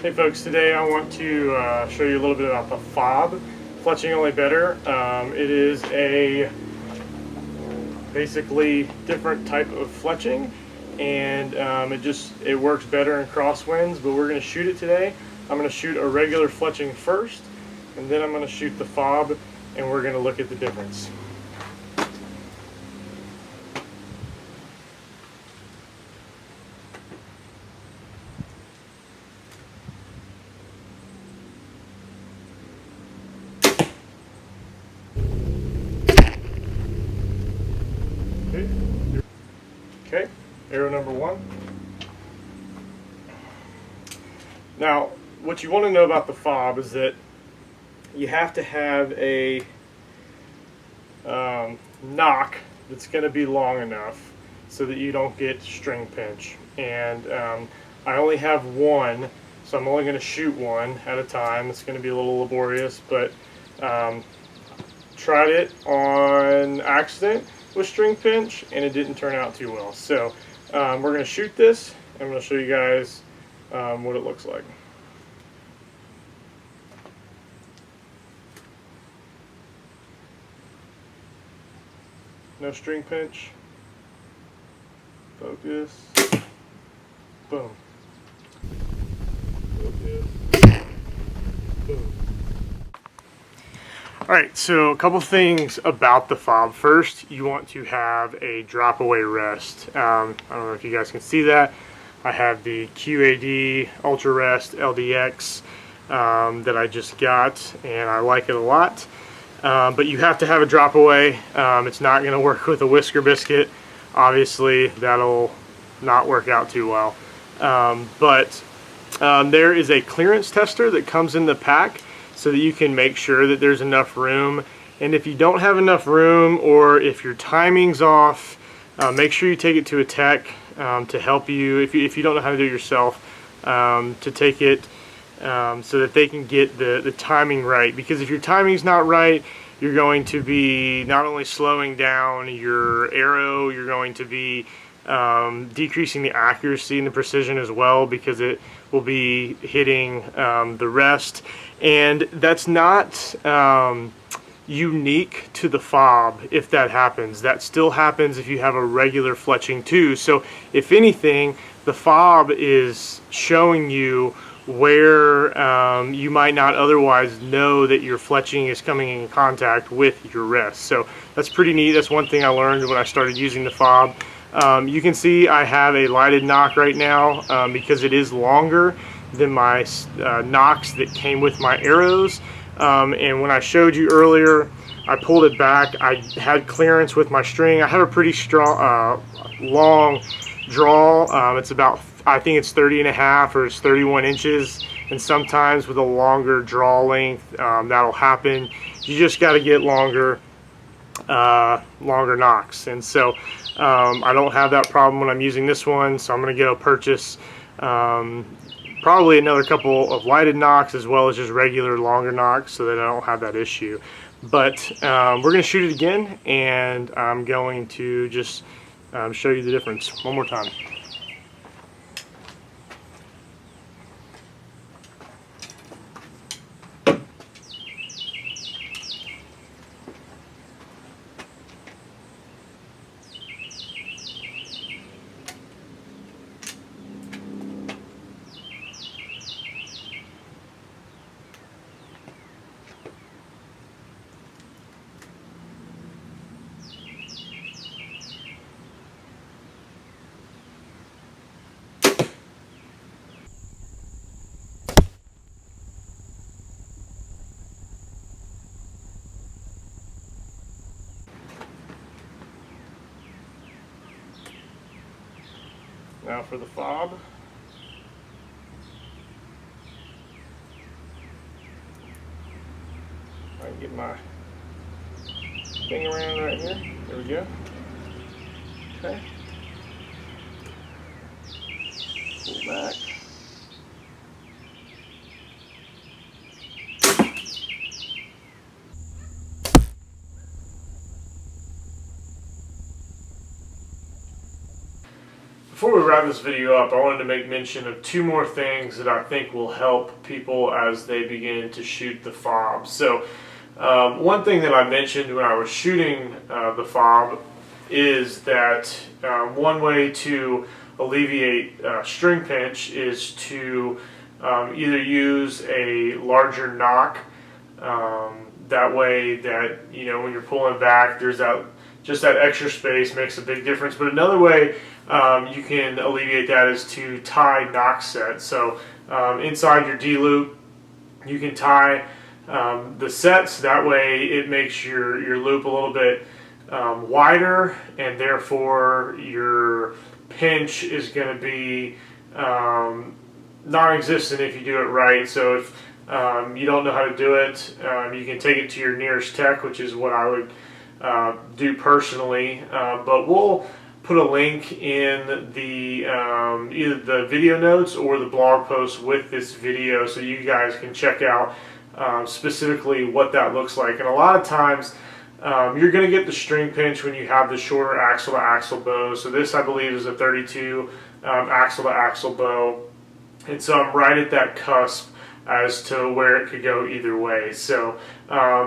Hey folks, today I want to show you a little bit about the FOB, Fletching Only Better. It is a basically different type of fletching, and it works better in crosswinds, but we're going to shoot it today. I'm going to shoot a regular fletching first, and then I'm going to shoot the FOB, and we're going to look at the difference. Okay, arrow number one. Now, what you want to know about the FOB is that you have to have a knock that's going to be long enough so that you don't get string pinch. And I only have one, so I'm only going to shoot one at a time. It's going to be a little laborious, but tried it on accident with string pinch and it didn't turn out too well. So we're going to shoot this. I'm going to show you guys what it looks like. No string pinch. Focus. Boom. Focus. Boom. Alright, so a couple things about the FOB. First, you want to have a drop away rest. I don't know if you guys can see that. I have the QAD Ultra Rest LDX that I just got, and I like it a lot. But you have to have a drop away. It's not going to work with a whisker biscuit. Obviously, that'll not work out too well. There is a clearance tester that comes in the pack, so that you can make sure that there's enough room. And if you don't have enough room, or if your timing's off, make sure you take it to a tech to help you, if you don't know how to do it yourself, to take it so that they can get the timing right. Because if your timing's not right, you're going to be not only slowing down your arrow, you're going to be decreasing the accuracy and the precision as well, because it will be hitting the rest. And that's not unique to the FOB if that happens. That still happens if you have a regular fletching too. So if anything, the FOB is showing you where you might not otherwise know that your fletching is coming in contact with your rest. So that's pretty neat. That's one thing I learned when I started using the FOB. You can see I have a lighted knock right now because it is longer than my knocks that came with my arrows. And when I showed you earlier, I pulled it back. I had clearance with my string. I have a pretty strong, long draw. It's about, I think it's 30.5 or it's 31 inches. And sometimes with a longer draw length, that'll happen. You just got to get longer knocks. And so I don't have that problem when I'm using this one. So I'm going to go purchase probably another couple of lighted knocks as well as just regular longer knocks so that I don't have that issue. But we're going to shoot it again, and I'm going to just show you the difference one more time. Now for the FOB. I can get my thing around right here. There we go. Okay. Pull back. Before we wrap this video up, I wanted to make mention of two more things that I think will help people as they begin to shoot the FOB. So one thing that I mentioned when I was shooting the FOB is that one way to alleviate string pinch is to either use a larger nock. That way that, you know, when you're pulling back, there's just that extra space makes a big difference. But another way you can alleviate that is to tie nock sets. So inside your D-loop, you can tie the sets. That way it makes your loop a little bit wider, and therefore your pinch is going to be non-existent if you do it right. So if you don't know how to do it, you can take it to your nearest tech, which is what I would do personally. But we'll put a link in the either the video notes or the blog post with this video, so you guys can check out specifically what that looks like. And a lot of times you're going to get the string pinch when you have the shorter axle to axle bow. So this, I believe, is a 32 axle to axle bow, and so I'm right at that cusp as to where it could go either way. So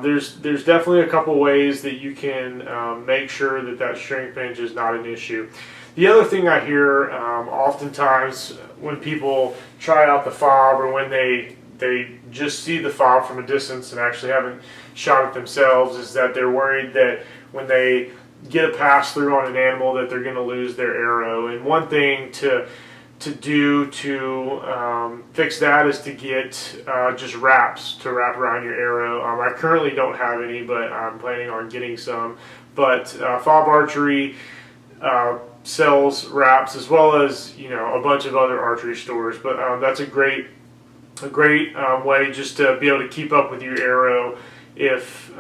there's definitely a couple ways that you can make sure that that string pinch is not an issue. The other thing I hear oftentimes when people try out the FOB, or when they just see the FOB from a distance and actually haven't shot it themselves, is that they're worried that when they get a pass through on an animal that they're going to lose their arrow. And one thing to do to fix that is to get just wraps to wrap around your arrow. I currently don't have any, but I'm planning on getting some. But FOB Archery sells wraps, as well as, you know, a bunch of other archery stores. But that's a great way just to be able to keep up with your arrow if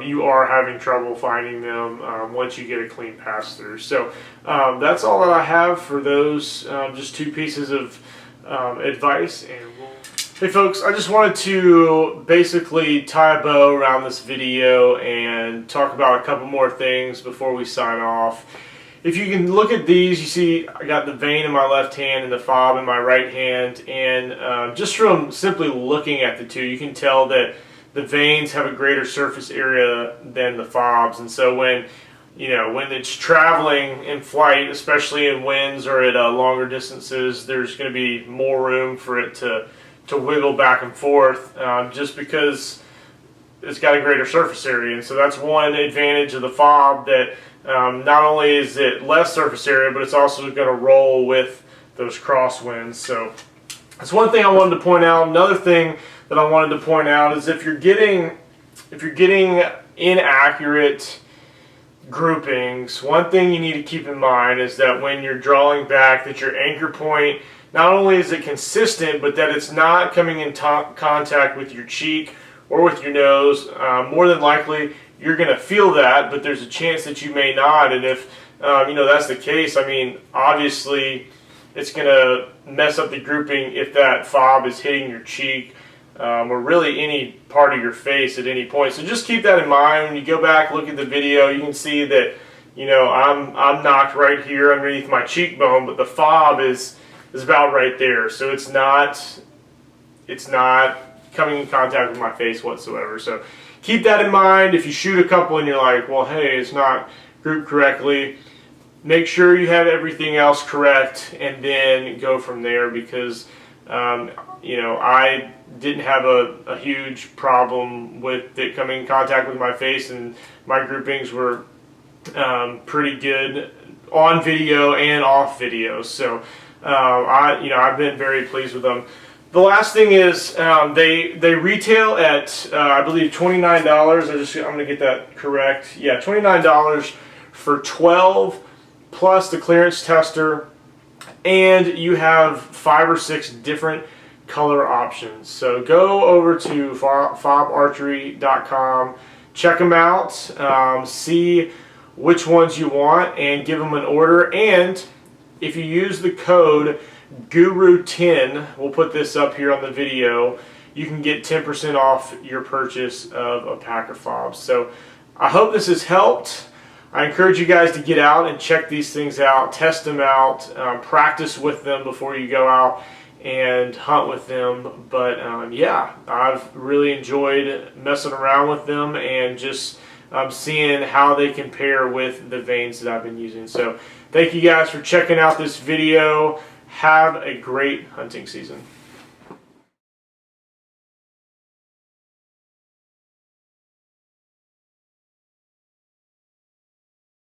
you are having trouble finding them once you get a clean pass through. So that's all that I have for those just two pieces of advice. And hey folks, I just wanted to basically tie a bow around this video and talk about a couple more things before we sign off. If you can look at these, you see I got the vane in my left hand and the FOB in my right hand, and just from simply looking at the two, you can tell that the vanes have a greater surface area than the FOBs. And so when it's traveling in flight, especially in winds or at longer distances, there's going to be more room for it to wiggle back and forth, just because it's got a greater surface area. And so that's one advantage of the FOB, that not only is it less surface area, but it's also going to roll with those crosswinds. So that's one thing I wanted to point out. Another thing that I wanted to point out is if you're getting inaccurate groupings, one thing you need to keep in mind is that when you're drawing back, that your anchor point, not only is it consistent, but that it's not coming in contact with your cheek or with your nose. More than likely, you're going to feel that, but there's a chance that you may not. And if that's the case, I mean, obviously it's going to mess up the grouping if that FOB is hitting your cheek or really any part of your face at any point. So just keep that in mind. When you go back, look at the video, you can see that, you know, I'm knocked right here underneath my cheekbone, but the FOB is about right there. So it's not coming in contact with my face whatsoever. So keep that in mind. If you shoot a couple and you're like, well, hey, it's not grouped correctly, make sure you have everything else correct and then go from there, because I didn't have a huge problem with it coming in contact with my face, and my groupings were pretty good on video and off video. So I've been very pleased with them. The last thing is they retail at I believe $29. I'm gonna get that correct. Yeah, $29 for 12 plus the clearance tester, and you have 5 or 6 different color options. So go over to fobarchery.com, check them out, see which ones you want, and give them an order. And if you use the code GURU10, we'll put this up here on the video, you can get 10% off your purchase of a pack of FOBs. So I hope this has helped. I encourage you guys to get out and check these things out, test them out, practice with them before you go out and hunt with them. But yeah, I've really enjoyed messing around with them and just seeing how they compare with the veins that I've been using. So thank you guys for checking out this video. Have a great hunting season.